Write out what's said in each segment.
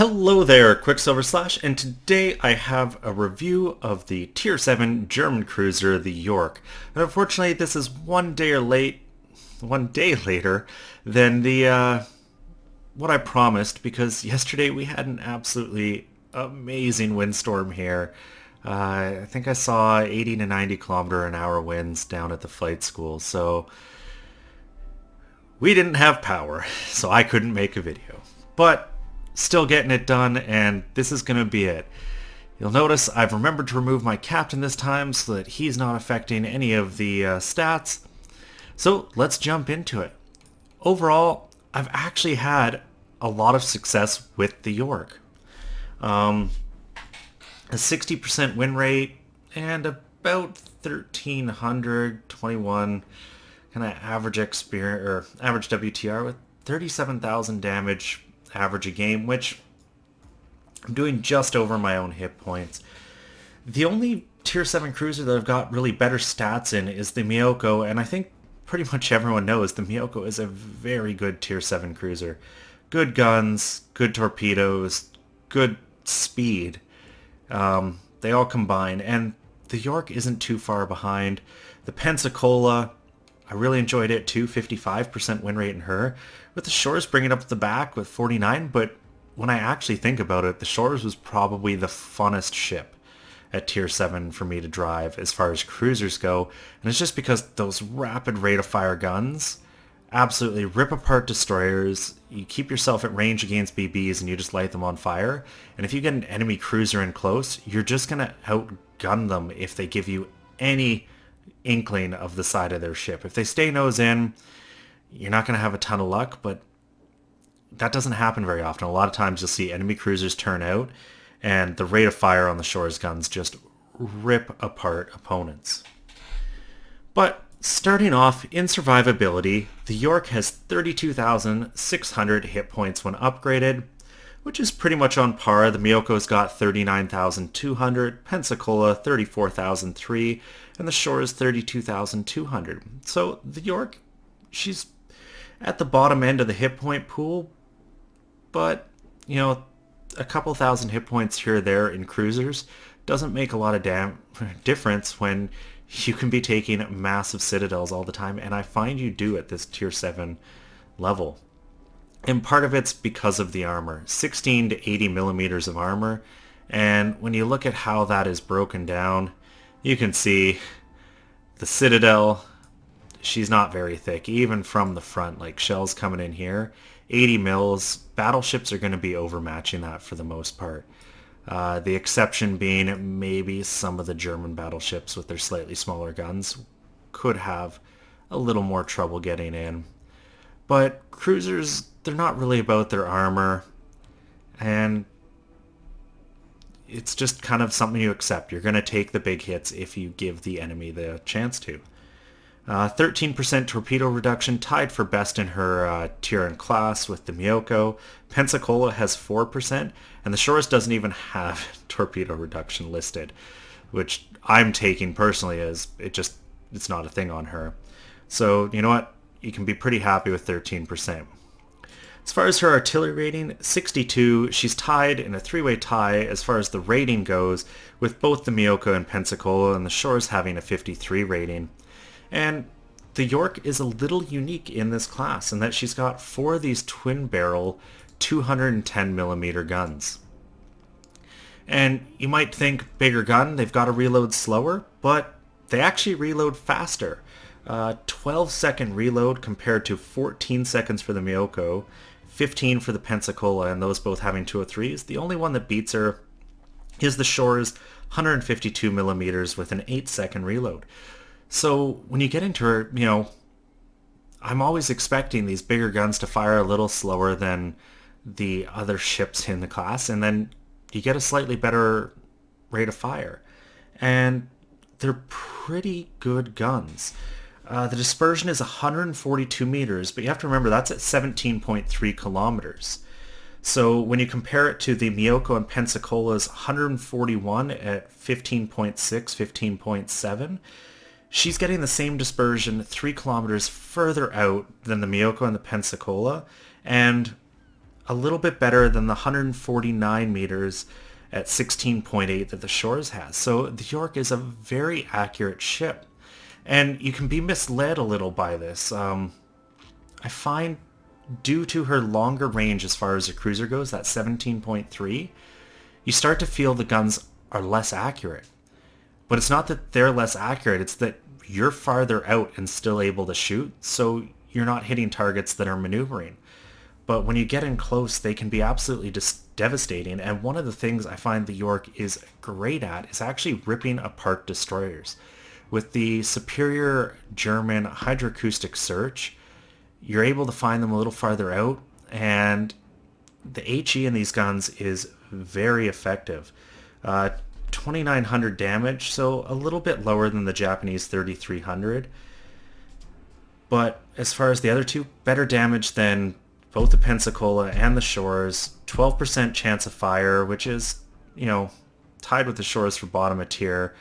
Hello there, Qckslvrslash, and today I have a review of the Tier 7 German cruiser, the Yorck. And unfortunately, this is one day later than the what I promised, because yesterday we had an absolutely amazing windstorm here. I think I saw 80 to 90 kilometer an hour winds down at the flight school, so we didn't have power, so I couldn't make a video. But still getting it done, and this is going to be it. You'll notice I've remembered to remove my captain this time so that he's not affecting any of the stats. So let's jump into it. Overall, I've actually had a lot of success with the Yorck. A 60% win rate and about 1321 kind of average experience or average WTR with 37,000 damage average a game, which I'm doing just over my own hit points. The only tier 7 cruiser that I've got really better stats in is the Miyoko, and I think pretty much everyone knows the Miyoko is a very good tier 7 cruiser. Good guns, good torpedoes, good speed. They all combine, and the Yorck isn't too far behind. The Pensacola, I really enjoyed it too, 55% win rate in her. With the Shores bringing up the back with 49, but when I actually think about it, the Shores was probably the funnest ship at Tier 7 for me to drive as far as cruisers go. And it's just because those rapid rate of fire guns absolutely rip apart destroyers. You keep yourself at range against BBs and you just light them on fire. And if you get an enemy cruiser in close, you're just going to outgun them if they give you any inkling of the side of their ship. If they stay nose in, you're not going to have a ton of luck, but that doesn't happen very often. A lot of times you'll see enemy cruisers turn out, and the rate of fire on the Shores guns just rip apart opponents. But starting off in survivability, the Yorck has 32,600 hit points when upgraded, which is pretty much on par. The Miyoko's got 39,200, Pensacola 34,003, and the Shores 32,200. So the Yorck, she's at the bottom end of the hit point pool, but, you know, a couple thousand hit points here or there in cruisers doesn't make a lot of difference when you can be taking massive citadels all the time, and I find you do at this tier 7 level. And part of it's because of the armor, 16 to 80 millimeters of armor, and when you look at how that is broken down, you can see the Citadel, she's not very thick, even from the front, like shells coming in here. 80 mils, battleships are going to be overmatching that for the most part. The exception being maybe some of the German battleships with their slightly smaller guns could have a little more trouble getting in. But cruisers, they're not really about their armor, and it's just kind of something you accept. You're going to take the big hits if you give the enemy the chance to. 13% torpedo reduction, tied for best in her tier and class with the Miyoko. Pensacola has 4%, and the Shores doesn't even have torpedo reduction listed, which I'm taking personally as it's not a thing on her. So, you know what? You can be pretty happy with 13%. As far as her artillery rating, 62. She's tied in a three-way tie as far as the rating goes, with both the Miyoko and Pensacola, and the Shores having a 53 rating. And the Yorck is a little unique in this class in that she's got 4 of these twin-barrel 210mm guns. And you might think bigger gun, they've got to reload slower, but they actually reload faster. 12-second reload compared to 14 seconds for the Miyoko, 15 for the Pensacola, and those both having 203s. The only one that beats her is the Shores 152mm with an 8-second reload. So when you get into her, you know, I'm always expecting these bigger guns to fire a little slower than the other ships in the class, and then you get a slightly better rate of fire. And they're pretty good guns. The dispersion is 142 meters, but you have to remember that's at 17.3 kilometers. So when you compare it to the Miyoko and Pensacola's 141 at 15.6, 15.7, she's getting the same dispersion 3 kilometers further out than the Miyoko and the Pensacola, and a little bit better than the 149 meters at 16.8 that the Shores has. So the Yorck is a very accurate ship. And you can be misled a little by this. I find due to her longer range as far as a cruiser goes, that 17.3, you start to feel the guns are less accurate. But it's not that they're less accurate, it's that you're farther out and still able to shoot, so you're not hitting targets that are maneuvering. But when you get in close, they can be absolutely just devastating. And one of the things I find the Yorck is great at is actually ripping apart destroyers. With the superior German hydroacoustic search, you're able to find them a little farther out, and the HE in these guns is very effective. 2,900 damage, so a little bit lower than the Japanese 3,300. But as far as the other two, better damage than both the Pensacola and the Shores. 12% chance of fire, which is, tied with the Shores for bottom of tier,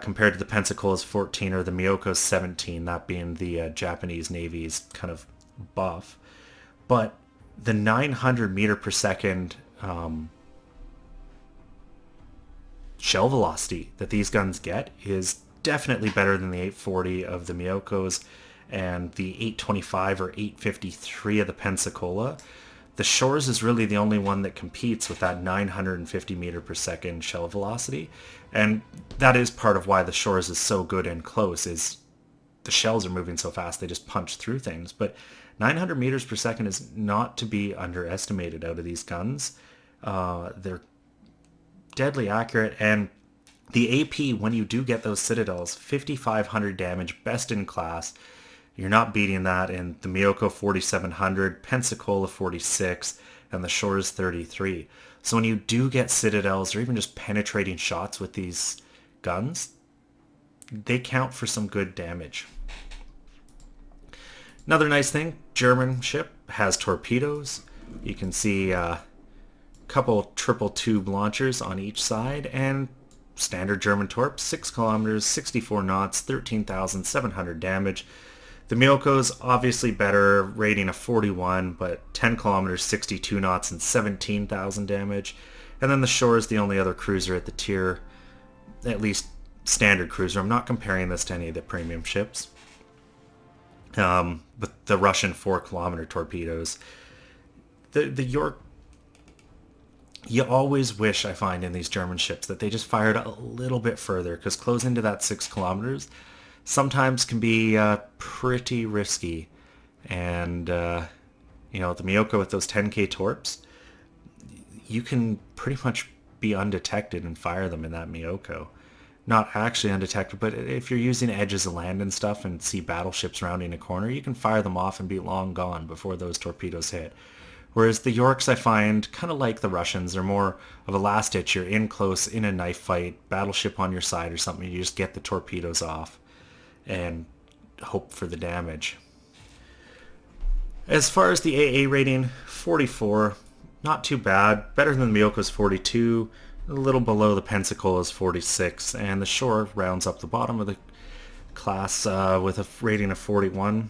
compared to the Pensacola's 14 or the Miyoko's 17, that being the Japanese Navy's kind of buff. But the 900 meter per second shell velocity that these guns get is definitely better than the 840 of the Miyoko's and the 825 or 853 of the Pensacola. The Shores is really the only one that competes with that 950 meter per second shell velocity. And that is part of why the Shores is so good in close, is the shells are moving so fast they just punch through things. But 900 meters per second is not to be underestimated out of these guns. They're deadly accurate, and the AP, when you do get those citadels, 5,500 damage, best in class. You're not beating that in the Miyoko 4,700, Pensacola 46, and the Shores 33. So when you do get citadels or even just penetrating shots with these guns, they count for some good damage. Another nice thing, German ship has torpedoes. You can see a couple triple tube launchers on each side, and standard German torps, 6 kilometers, 64 knots, 13,700 damage. The Miyoko's obviously better, rating of 41, but 10 kilometers, 62 knots, and 17,000 damage. And then the Shore is the only other cruiser at the tier, at least standard cruiser. I'm not comparing this to any of the premium ships. But the Russian 4-kilometer torpedoes. The Yorck, you always wish, I find, in these German ships that they just fired a little bit further, because close into that 6 kilometers sometimes can be pretty risky. And, the Miyoko with those 10K torps, you can pretty much be undetected and fire them in that Miyoko. Not actually undetected, but if you're using edges of land and stuff and see battleships rounding a corner, you can fire them off and be long gone before those torpedoes hit. Whereas the Yorks, I find, kind of like the Russians, they're more of a last ditch. You're in close, in a knife fight, battleship on your side or something, you just get the torpedoes off and hope for the damage. As far as the AA rating, 44, not too bad. Better than the Miyoko's 42, a little below the Pensacola's 46, and the Shore rounds up the bottom of the class with a rating of 41.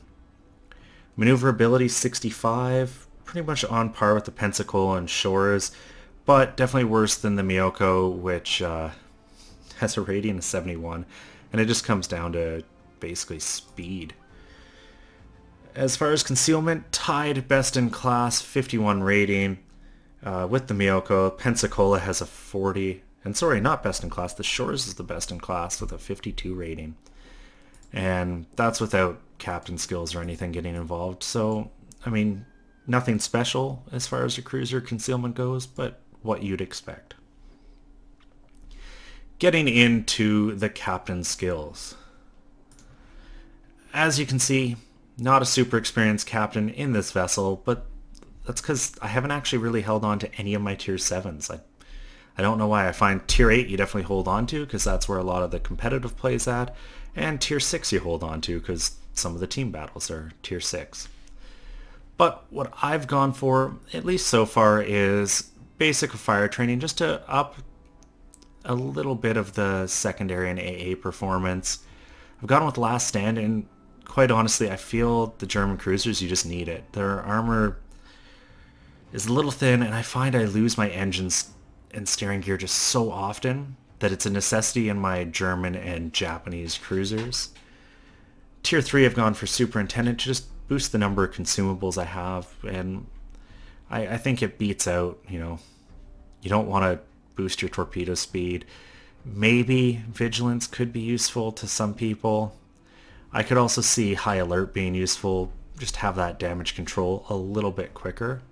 Maneuverability 65, pretty much on par with the Pensacola and Shores, but definitely worse than the Miyoko, which has a rating of 71, and it just comes down to basically speed. As far as concealment, tied best in class, 51 rating with the Miyoko. Pensacola has a 40, and sorry, not best in class, the Shores is the best in class with a 52 rating. And that's without captain skills or anything getting involved, so, I mean, nothing special as far as a cruiser concealment goes, but what you'd expect. Getting into the captain skills. As you can see, not a super experienced captain in this vessel, but that's because I haven't actually really held on to any of my tier 7s. I don't know why. I find tier 8 you definitely hold on to, because that's where a lot of the competitive play's at, and tier 6 you hold on to because some of the team battles are tier 6. But what I've gone for, at least so far, is basic fire training, just to up a little bit of the secondary and AA performance. I've gone with Last Stand, and quite honestly, I feel the German cruisers, you just need it. Their armor is a little thin, and I find I lose my engines and steering gear just so often that it's a necessity in my German and Japanese cruisers. Tier 3 I've gone for Superintendent to just boost the number of consumables I have, and I think it beats out, you don't want to boost your torpedo speed. Maybe Vigilance could be useful to some people. I could also see High Alert being useful, just have that damage control a little bit quicker.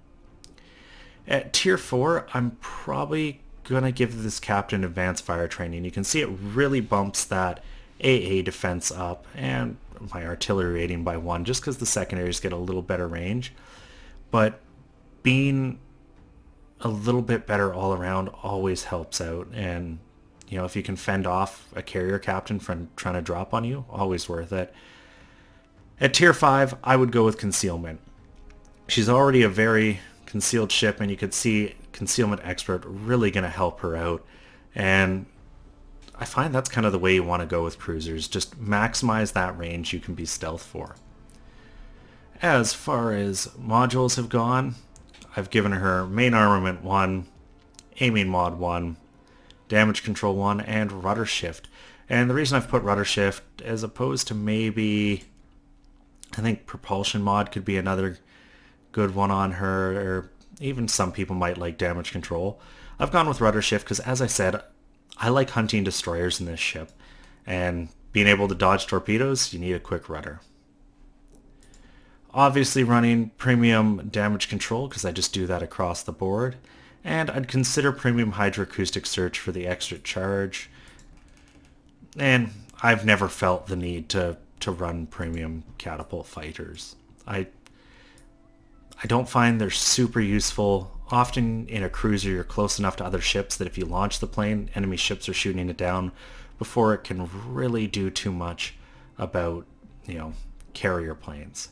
At Tier 4, I'm probably going to give this captain advanced fire training. You can see it really bumps that AA defense up and my artillery rating by 1 just because the secondaries get a little better range. But being a little bit better all around always helps out, and if you can fend off a carrier captain from trying to drop on you, always worth it. At Tier 5, I would go with Concealment. She's already a very concealed ship, and you could see Concealment Expert really going to help her out. And I find that's kind of the way you want to go with cruisers. Just maximize that range you can be stealth for. As far as modules have gone, I've given her Main Armament 1, Aiming Mod 1, Damage Control 1, and Rudder Shift. And the reason I've put Rudder Shift as opposed to maybe, I think Propulsion Mod could be another good one on her, or even some people might like Damage Control. I've gone with Rudder Shift because, as I said, I like hunting destroyers in this ship, and being able to dodge torpedoes, you need a quick rudder. Obviously running Premium Damage Control because I just do that across the board, and I'd consider Premium Hydroacoustic Search for the extra charge. And I've never felt the need to run Premium Catapult Fighters. I don't find they're super useful. Often in a cruiser you're close enough to other ships that if you launch the plane, enemy ships are shooting it down before it can really do too much about, carrier planes.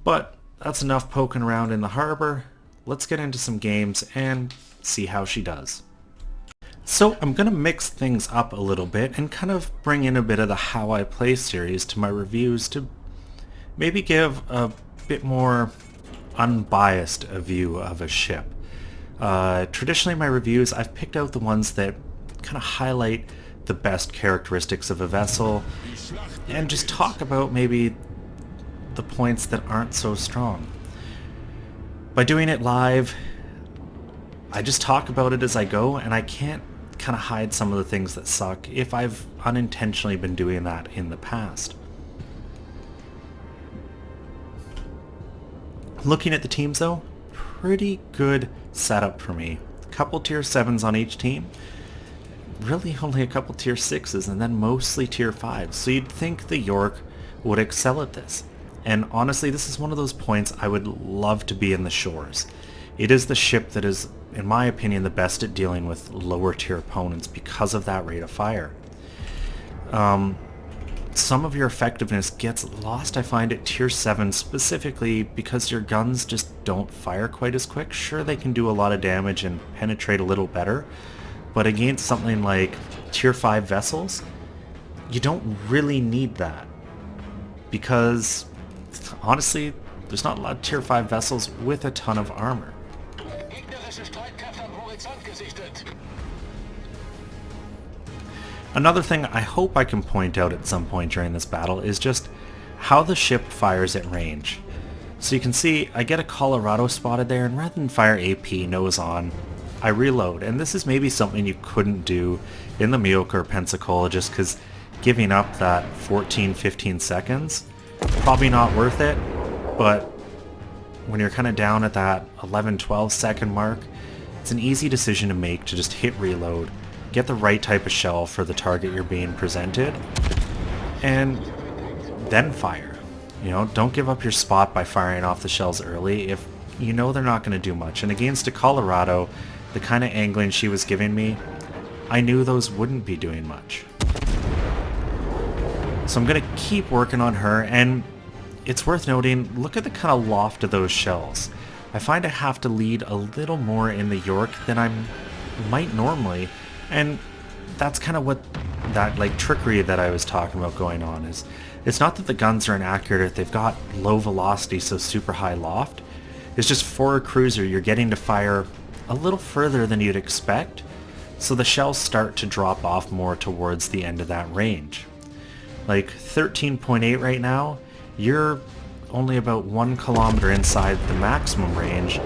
But that's enough poking around in the harbor. Let's get into some games and see how she does. So I'm going to mix things up a little bit and kind of bring in a bit of the How I Play series to my reviews to maybe give a bit more unbiased a view of a ship. Traditionally in my reviews I've picked out the ones that kind of highlight the best characteristics of a vessel and just talk about maybe the points that aren't so strong. By doing it live, I just talk about it as I go, and I can't kind of hide some of the things that suck if I've unintentionally been doing that in the past. Looking at the teams though, pretty good setup for me. A couple tier 7s on each team, really only a couple tier 6s, and then mostly tier 5s. So you'd think the Yorck would excel at this. And honestly, this is one of those points I would love to be in the shores. It is the ship that is, in my opinion, the best at dealing with lower tier opponents because of that rate of fire. Some of your effectiveness gets lost, I find, at tier 7 specifically because your guns just don't fire quite as quick. Sure, they can do a lot of damage and penetrate a little better, but against something like tier 5 vessels, you don't really need that because honestly, there's not a lot of tier 5 vessels with a ton of armor. Another thing I hope I can point out at some point during this battle is just how the ship fires at range. So you can see I get a Colorado spotted there, and rather than fire AP nose on, I reload. And this is maybe something you couldn't do in the Yorck or Pensacola just because giving up that 14-15 seconds, probably not worth it. But when you're kind of down at that 11-12 second mark, it's an easy decision to make to just hit reload, get the right type of shell for the target you're being presented, and then fire. Don't give up your spot by firing off the shells early if you know they're not going to do much. And against a Colorado, the kind of angling she was giving me, I knew those wouldn't be doing much. So I'm going to keep working on her, and it's worth noting, look at the kind of loft of those shells. I find I have to lead a little more in the Yorck than I might normally, and that's kind of what that trickery that I was talking about going on is. It's not that the guns are inaccurate, they've got low velocity, so super high loft. is just for a cruiser, you're getting to fire a little further than you'd expect, so the shells start to drop off more towards the end of that range. Like 13.8 right now, you're only about 1 kilometer inside the maximum range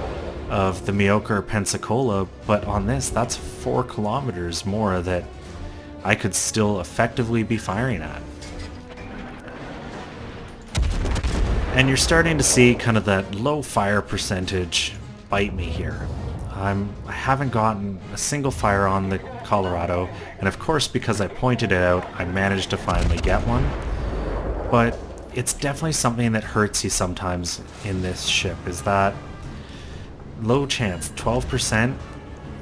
of the Mioka or Pensacola, but on this, that's 4 kilometers more that I could still effectively be firing at. And you're starting to see kind of that low fire percentage bite me here. I haven't gotten a single fire on the Colorado, and of course because I pointed it out, I managed to finally get one. But it's definitely something that hurts you sometimes in this ship, is that low chance, 12%,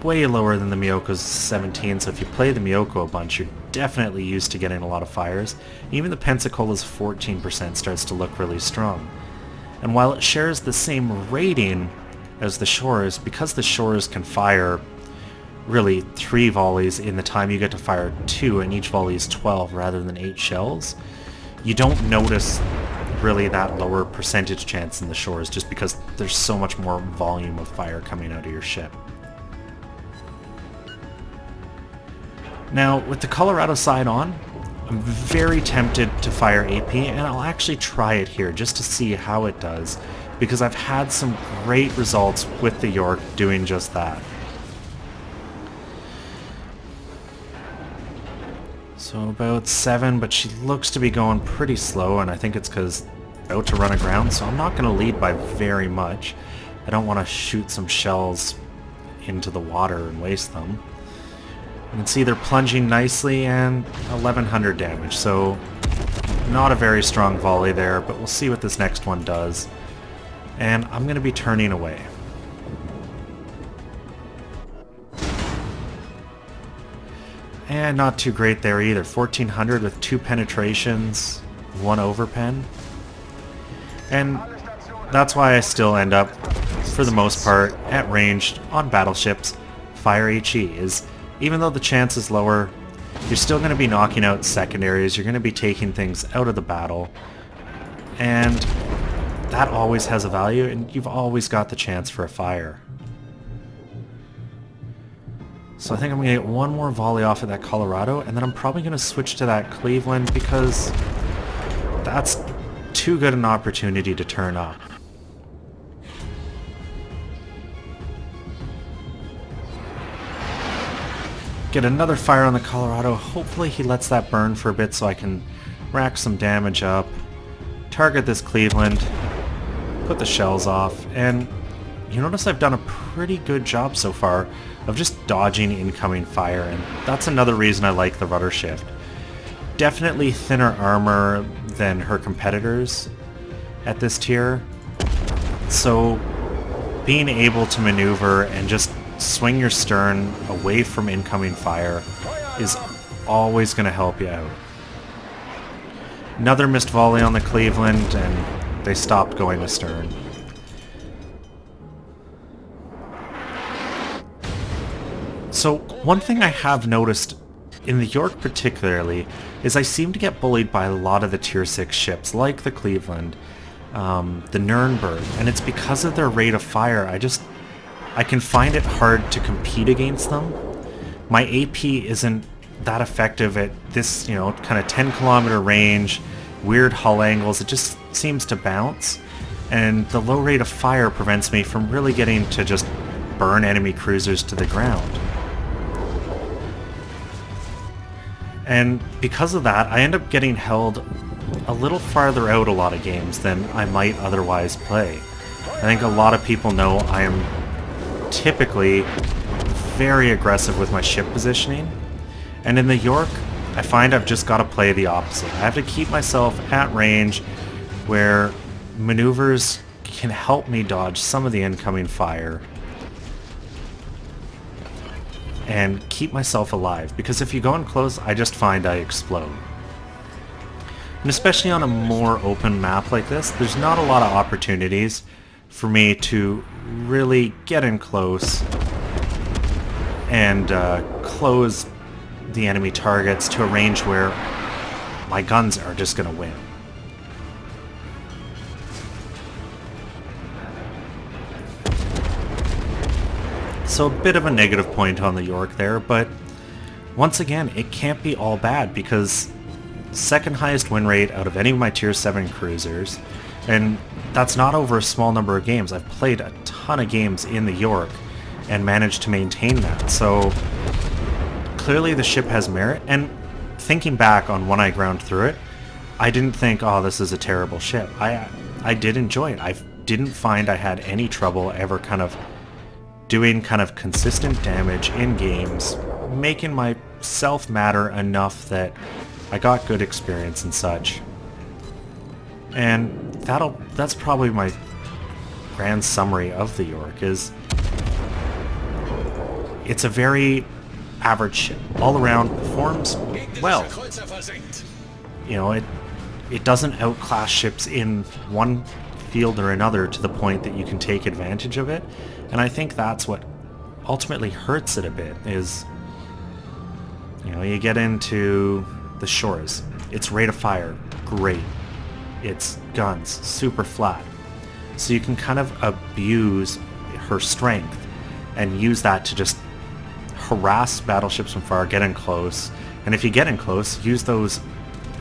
way lower than the Miyoko's 17, so if you play the Miyoko a bunch, you're definitely used to getting a lot of fires. Even the Pensacola's 14% starts to look really strong. And while it shares the same rating as the Shores, because the Shores can fire really 3 volleys in the time you get to fire 2, and each volley is 12 rather than 8 shells, you don't notice really that lower percentage chance in the Shores just because there's so much more volume of fire coming out of your ship. Now, with the Colorado side on, I'm very tempted to fire AP, and I'll actually try it here just to see how it does, because I've had some great results with the Yorck doing just that. So about 7, but she looks to be going pretty slow, and I think it's because about to run aground, so I'm not going to lead by very much. I don't want to shoot some shells into the water and waste them. You can see they're plunging nicely, and 1100 damage, so not a very strong volley there, but we'll see what this next one does. And I'm going to be turning away. And not too great there either. 1400 with 2 penetrations, 1 overpen. And that's why I still end up, for the most part, at range on battleships. Fire HE is, even though the chance is lower, you're still going to be knocking out secondaries, you're going to be taking things out of the battle, and that always has a value, and you've always got the chance for a fire. So I think I'm going to get one more volley off of that Colorado, and then I'm probably going to switch to that Cleveland because that's too good an opportunity to turn up. Get another fire on the Colorado. Hopefully he lets that burn for a bit so I can rack some damage up. Target this Cleveland. Put the shells off. And you notice I've done a pretty good job so far of just dodging incoming fire. And that's another reason I like the rudder shift. Definitely thinner armor than her competitors at this tier. So being able to maneuver and just swing your stern away from incoming fire is always going to help you out. Another missed volley on the Cleveland, and they stopped going to stern. So one thing I have noticed in the Yorck particularly is I seem to get bullied by a lot of the tier 6 ships like the Cleveland, the Nuremberg, and it's because of their rate of fire. I can find it hard to compete against them. My AP isn't that effective at this, kind of 10-kilometer range, weird hull angles. It just seems to bounce, and the low rate of fire prevents me from really getting to just burn enemy cruisers to the ground. And because of that, I end up getting held a little farther out a lot of games than I might otherwise play. I think a lot of people know I am typically very aggressive with my ship positioning, and in the Yorck I find I've just got to play the opposite. I have to keep myself at range where maneuvers can help me dodge some of the incoming fire and keep myself alive, because if you go in close, I just find I explode. And especially on a more open map like this, there's not a lot of opportunities for me to really get in close and close the enemy targets to a range where my guns are just going to win. So a bit of a negative point on the Yorck there, but once again, it can't be all bad because second highest win rate out of any of my tier 7 cruisers, and that's not over a small number of games. I've played a ton of games in the Yorck and managed to maintain that. So clearly the ship has merit, and thinking back on when I ground through it, I didn't think, oh, this is a terrible ship. I did enjoy it. I didn't find I had any trouble ever kind of doing kind of consistent damage in games, making myself matter enough that I got good experience and such. And that's probably my grand summary of the Yorck, is it's a very average ship. All around performs well. You know, it doesn't outclass ships in one field or another to the point that you can take advantage of it. And I think that's what ultimately hurts it a bit, is, you know, you get into the shores. Its rate of fire, great. Its guns, super flat. So you can kind of abuse her strength and use that to just harass battleships from far, get in close. And if you get in close, use those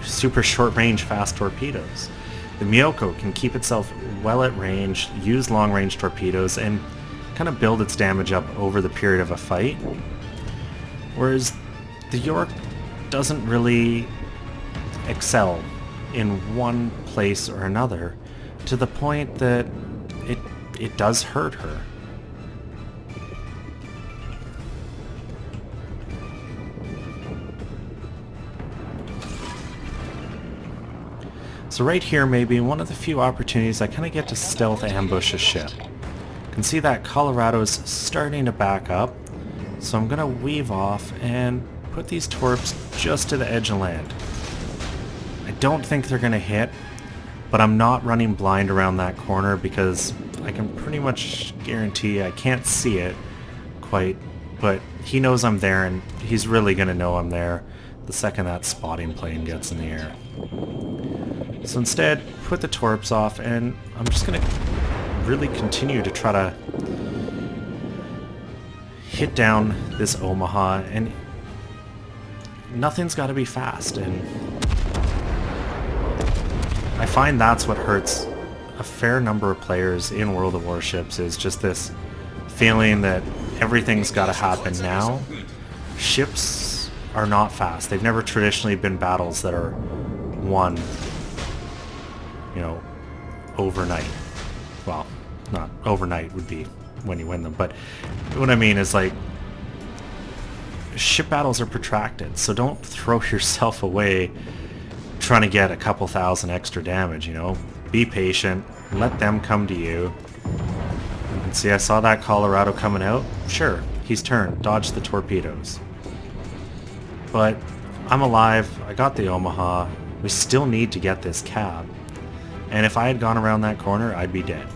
super short range fast torpedoes. The Myoko can keep itself well at range, use long range torpedoes, and kind of build its damage up over the period of a fight. Whereas the Yorck doesn't really excel in one place or another, to the point that it does hurt her. So right here may be one of the few opportunities I kind of get to stealth ambush a ship. You can see that Colorado's starting to back up, so I'm going to weave off and put these torps just to the edge of land. I don't think they're going to hit, but I'm not running blind around that corner because I can pretty much guarantee I can't see it quite, but he knows I'm there, and he's really going to know I'm there the second that spotting plane gets in the air. So instead, put the torps off, and I'm just going to really continue to try to hit down this Omaha, and nothing's got to be fast, and I find that's what hurts a fair number of players in World of Warships, is just this feeling that everything's got to happen now. Ships are not fast. They've never traditionally been battles that are won, you know, overnight. Well, not overnight would be when you win them, but what I mean is, like, ship battles are protracted, so don't throw yourself away trying to get a couple thousand extra damage, you know. Be patient, let them come to you. And see, I saw that Colorado coming out. Sure, he's turned, dodge the torpedoes. But I'm alive, I got the Omaha, we still need to get this cab. And if I had gone around that corner, I'd be dead.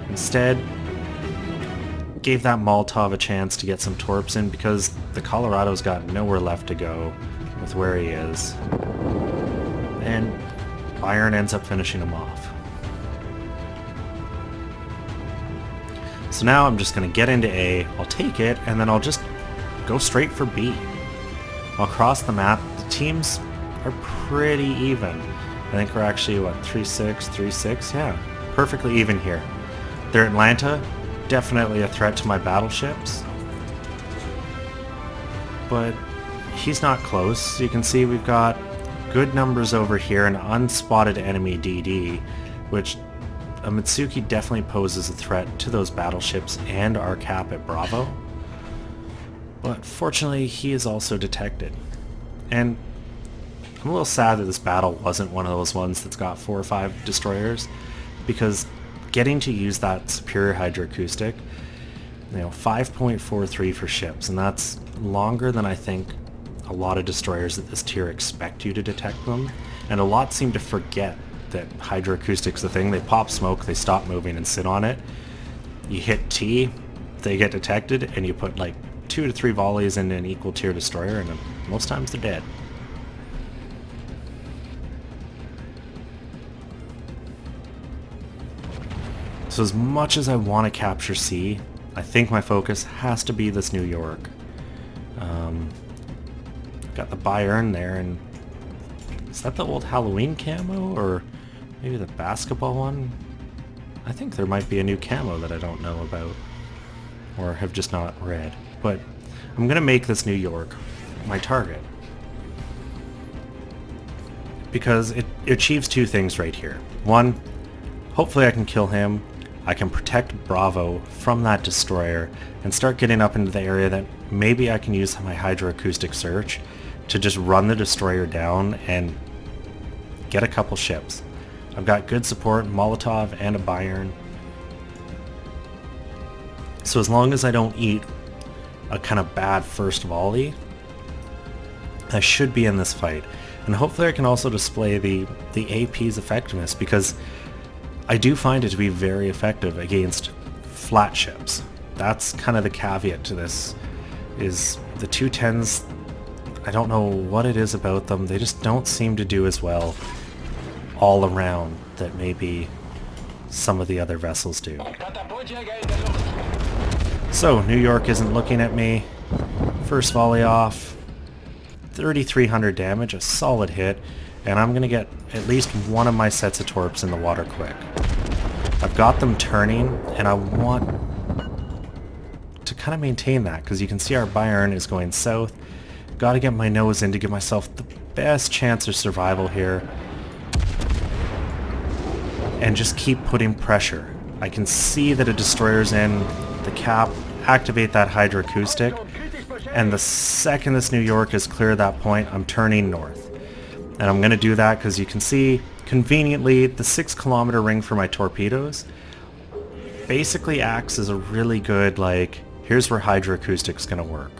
Instead, gave that Molotov a chance to get some torps in because the Colorado's got nowhere left to go with where he is. And Byron ends up finishing him off. So now I'm just going to get into A, I'll take it, and then I'll just go straight for B. I'll cross the map. The teams are pretty even. I think we're actually, what, 3-6, 3-6? Yeah, perfectly even here. They're Atlanta, definitely a threat to my battleships. But he's not close. You can see we've got good numbers over here, an unspotted enemy DD, which a Mitsuki definitely poses a threat to those battleships and our cap at Bravo. But fortunately, he is also detected. And I'm a little sad that this battle wasn't one of those ones that's got 4 or 5 destroyers, because getting to use that superior hydroacoustic, you know, 5.43 for ships, and that's longer than I think a lot of destroyers at this tier expect you to detect them. And a lot seem to forget that hydroacoustic's the thing. They pop smoke, they stop moving and sit on it. You hit T, they get detected, and you put like 2 to 3 volleys into an equal tier destroyer, and most times they're dead. So as much as I want to capture C, I think my focus has to be this New York. Got the Bayern there, and is that the old Halloween camo, or maybe the basketball one? I think there might be a new camo that I don't know about, or have just not read. But I'm going to make this New York my target, because it achieves two things right here. One, hopefully I can kill him. I can protect Bravo from that destroyer and start getting up into the area that maybe I can use my hydroacoustic search to just run the destroyer down and get a couple ships. I've got good support, Molotov and a Bayern. So as long as I don't eat a kind of bad first volley, I should be in this fight. And hopefully I can also display the AP's effectiveness, because I do find it to be very effective against flat ships. That's kind of the caveat to this, is the 210s, I don't know what it is about them, they just don't seem to do as well all around that maybe some of the other vessels do. So New York isn't looking at me. First volley off, 3,300 damage, a solid hit, and I'm gonna get at least one of my sets of torps in the water quick. I've got them turning, and I want to kind of maintain that, because you can see our Bayern is going south. Got to get my nose in to give myself the best chance of survival here, and just keep putting pressure. I can see that a destroyer's in the cap, activate that hydroacoustic, and the second this New York is clear of that point, I'm turning north. And I'm going to do that because you can see conveniently the 6-kilometer ring for my torpedoes basically acts as a really good, like, here's where hydroacoustic's going to work.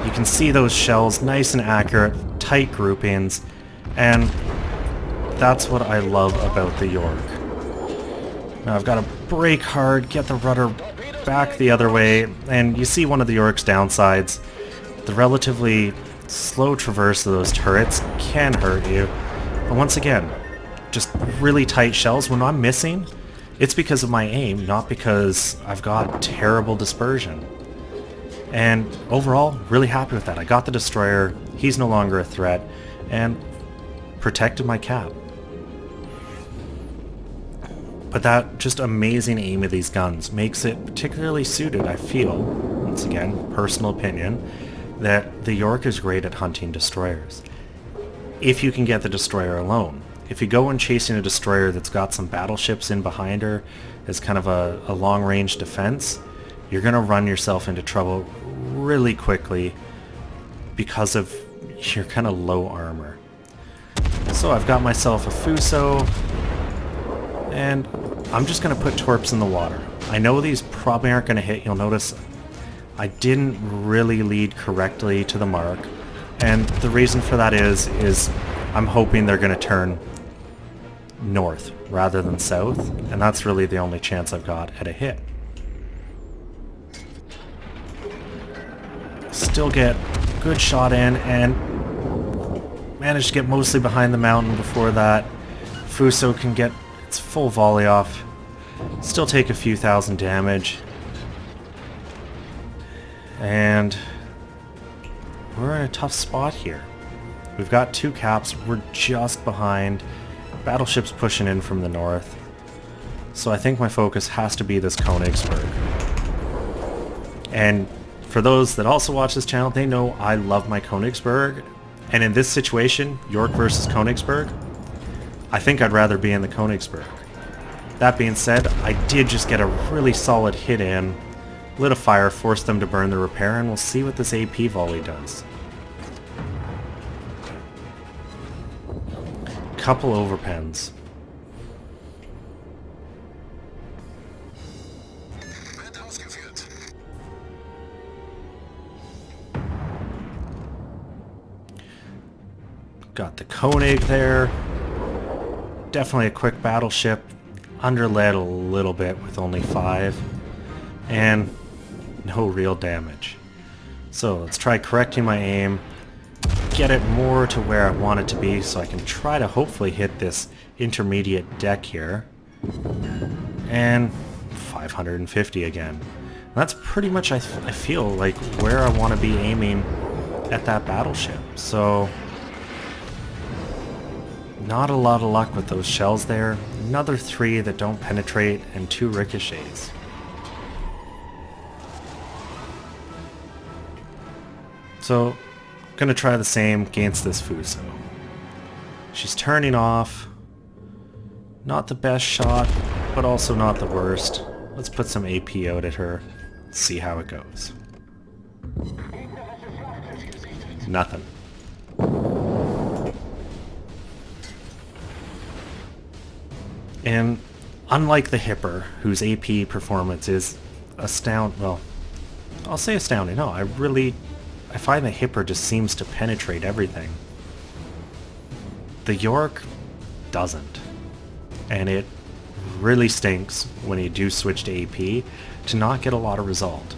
You can see those shells, nice and accurate, tight groupings, and that's what I love about the York. Now I've got to brake hard, get the rudder back the other way, and you see one of the York's downsides. The relatively slow traverse of those turrets can hurt you. But once again, just really tight shells. When I'm missing, it's because of my aim, not because I've got terrible dispersion. And overall, really happy with that. I got the destroyer, he's no longer a threat, and protected my cap. But that just amazing aim of these guns makes it particularly suited, I feel, once again, personal opinion, that the York is great at hunting destroyers. If you can get the destroyer alone. If you go and chasing a destroyer that's got some battleships in behind her as kind of a long-range defense, you're going to run yourself into trouble really quickly because of your kind of low armor. So I've got myself a Fuso, and I'm just going to put torps in the water. I know these probably aren't going to hit. You'll notice I didn't really lead correctly to the mark, and the reason for that is I'm hoping they're going to turn north rather than south, and that's really the only chance I've got at a hit. Still get good shot in, and managed to get mostly behind the mountain before that Fuso can get its full volley off. Still take a few thousand damage. And we're in a tough spot here. We've got two caps, we're just behind. Battleships pushing in from the north. So I think my focus has to be this Qckslvrslash. And for those that also watch this channel, they know I love my Qckslvrslash. And in this situation, York versus Qckslvrslash, I think I'd rather be in the Qckslvrslash. That being said, I did just get a really solid hit in, lit a fire, forced them to burn the repair, and we'll see what this AP volley does. Couple overpens. Got the Koenig there. Definitely a quick battleship. Underled a little bit with only 5. And no real damage. So let's try correcting my aim. get it more to where I want it to be so I can try to hopefully hit this intermediate deck here. And 550 again. And that's pretty much, I feel like, where I want to be aiming at that battleship. So not a lot of luck with those shells there. Another 3 that don't penetrate and 2 ricochets. So, gonna try the same against this Fuso. She's turning off. Not the best shot, but also not the worst. Let's put some AP out at her. See how it goes. Nothing. And unlike the Hipper, whose AP performance is astounding, well, I'll say astounding. No, I find the Hipper just seems to penetrate everything. The Yorck doesn't. And it really stinks when you do switch to AP to not get a lot of result.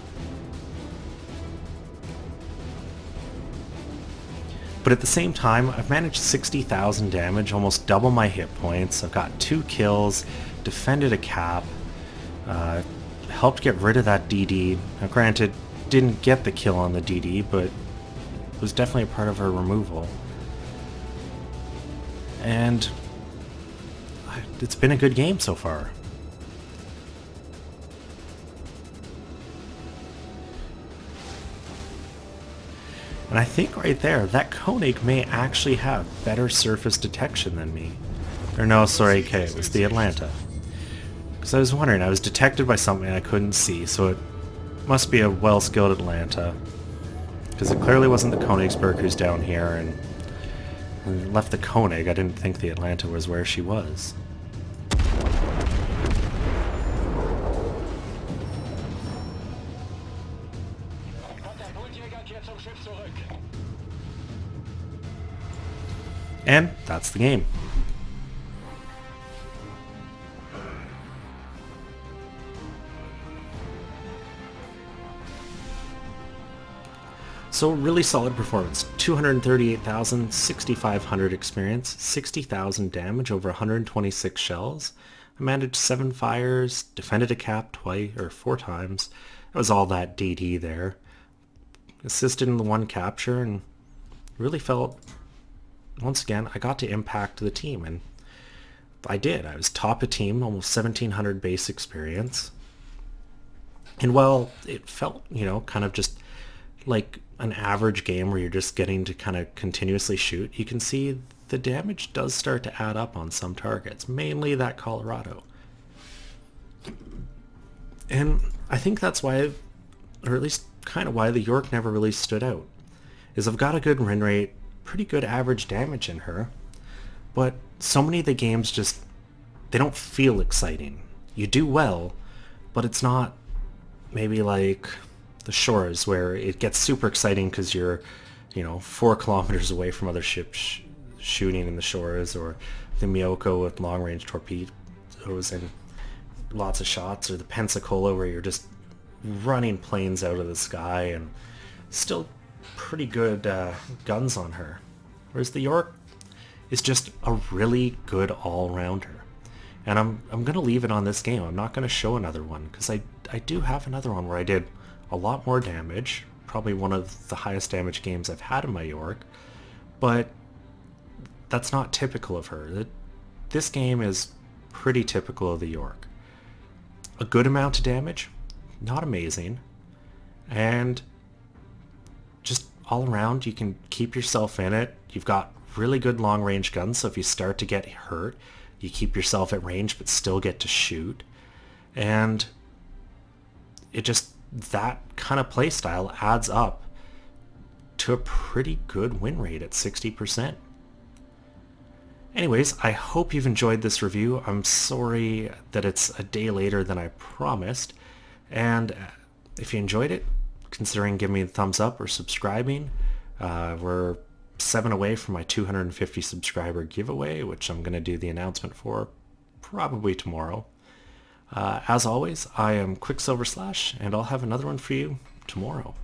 But at the same time, I've managed 60,000 damage, almost double my hit points. I've got 2 kills, defended a cap, helped get rid of that DD. Now granted, didn't get the kill on the DD, but it was definitely a part of her removal. And it's been a good game so far. And I think right there, that Koenig may actually have better surface detection than me. Or no, sorry, okay, it was the Atlanta. Because I was wondering, I was detected by something I couldn't see, so it must be a well-skilled Atlanta. Because it clearly wasn't the Königsberg who's down here, and when I left the Koenig, I didn't think the Atlanta was where she was. And that's the game. So really solid performance. 238,000, 6,500 experience, 60,000 damage over 126 shells. I managed 7 fires, defended a cap twice or 4 times. It was all that DD there. Assisted in the 1 capture and really felt, once again, I got to impact the team, and I did. I was top of team, almost 1,700 base experience. And while it felt, you know, kind of just like an average game where you're just getting to kind of continuously shoot, you can see the damage does start to add up on some targets, mainly that Colorado. And I think that's why, or at least kind of why the Yorck never really stood out, is I've got a good win rate, pretty good average damage in her, but so many of the games just, they don't feel exciting. You do well, but it's not maybe like the Shores where it gets super exciting because you're, you know, 4 kilometers away from other ships shooting in the Shores, or the Myoko with long-range torpedoes and lots of shots, or the Pensacola where you're just running planes out of the sky and still pretty good guns on her. Whereas the Yorck is just a really good all-rounder. And I'm going to leave it on this game. I'm not going to show another one because I do have another one where I did a lot more damage, probably one of the highest damage games I've had in my Yorck, but that's not typical of her. This game is pretty typical of the Yorck. A good amount of damage, not amazing, and just all around you can keep yourself in it. You've got really good long range guns, so if you start to get hurt, you keep yourself at range but still get to shoot. And it just, that kind of play style adds up to a pretty good win rate at 60%. Anyways, I hope you've enjoyed this review. I'm sorry that it's a day later than I promised. And if you enjoyed it, considering giving me a thumbs up or subscribing. We're 7 away from my 250 subscriber giveaway, which I'm going to do the announcement for probably tomorrow. As always, I am Qckslvrslash, and I'll have another one for you tomorrow.